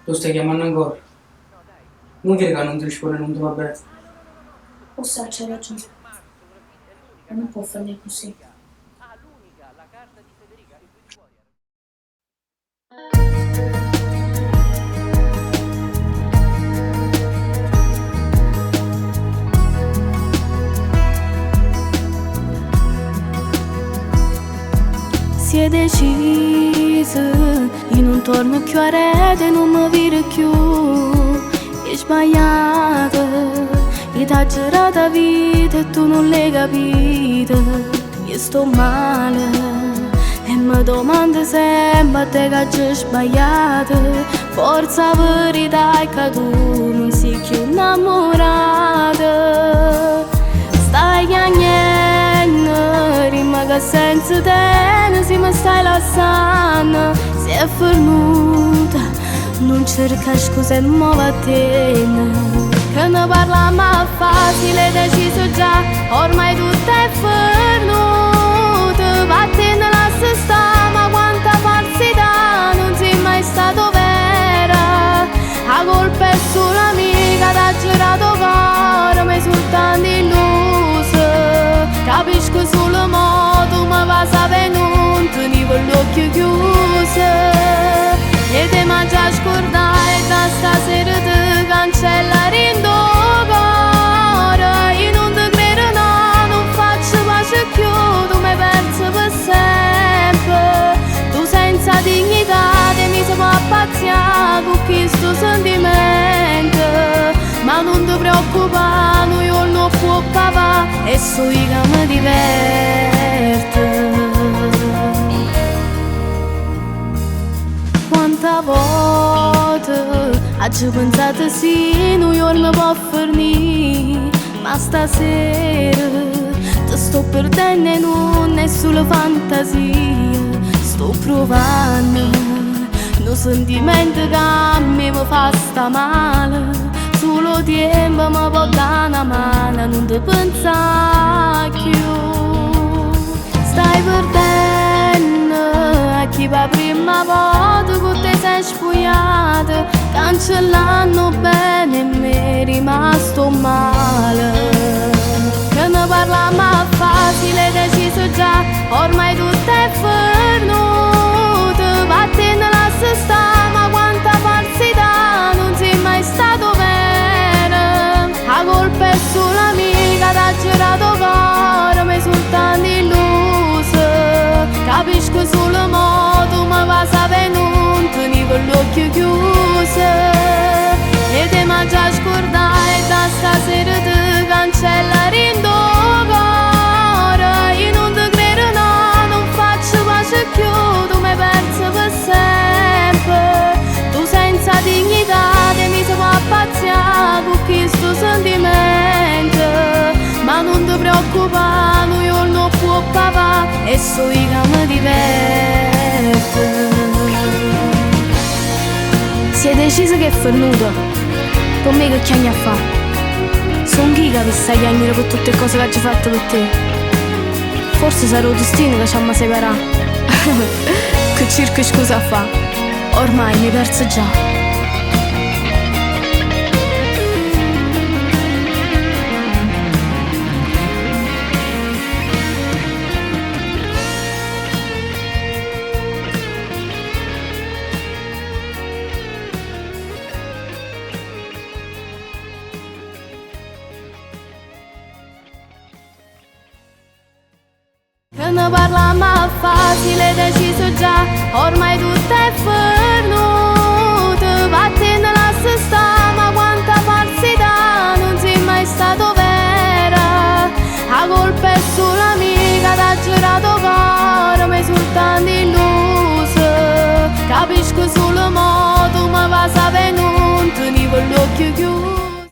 Lo stai chiamando ancora? Non dire che non ti risponde, non ti va bene. Forse c'è ragione. Ma non può fare così. Si è deciso, io non torno più a rete, non mi viro più. È sbagliato, io t'ho girato la vita e tu non l'hai capito. Io sto male e mi domando sempre a te che c'è sbagliato. Forza verità è che tu non sei più innamorato. Stai piangendo, rima che senza te se mi stai lasciando. Si è fermuta, non cerca scusa e muove a te. Che ne parliamo facile, deciso già, ormai tutto è fermuto. Vattene lascia sta, ma quanta falsità, non sei mai stato vera. La colpa è solo mia, t'ha girato cuore, ma è soltanto illuso. Capisco solo modo, ma va sapendo, tenevo l'occhio chiuso. E te mangia scordare, da stasera ti cancella rindo cuore. Io non ti credo, no, non faccio pace più, tu mi pensi per sempre. Tu senza dignità, te mi sei appazziato con questo sentimento. Ma non ti preoccupare, io non può papà, e so io che mi diverte. Quanta volte ho pensato sì, New York non può finire, ma stasera ti sto perdendo e non è solo fantasia. Sto provando un sentimento che a me mi fa sta male. Solo tempo mi può dare una mano, non ti pensare più. Stai perdendo a chi va prima volta con te sei spogliato, cancellando bene e mi è rimasto male. Che ne parliamo facile, deciso già, ormai tutto è fermuto. Vattene lascia sta, ma quanta falsità, non sei mai stato vero. La colpa è solo mia, t'ha girato cuore, ma è soltanto illuso. Capisco solo modo, ma va sapendo, tenevo l'occhio chiuso. E te mangia scordare, da stasera ti cancella rindo cuore. Io non ti credo, no, non faccio pace più, tu mi pensi per sempre. Tu senza dignità, te mi sei appazziato con questo sentimento. Ma non ti preoccupare, io non può papà, e so io che mi diverte. Si è deciso che è fermuto, con me che chiami a fa? Sono chica che stai chiamando per tutte le cose che ci fatto per te. Forse sarà il destino che ci ha separato. Che circo scusa fa? Ormai mi perso già. Che ne parliamo facile, deciso già, ormai tutto è fermuto. Vattene lascia sta, ma quanta falsità, non sei mai stato vera. La colpa è solo mia, t'ha girato cuore, ma è soltanto illuso. Capisco solo modo, ma va sapendo, tenevo l'occhio chiuso.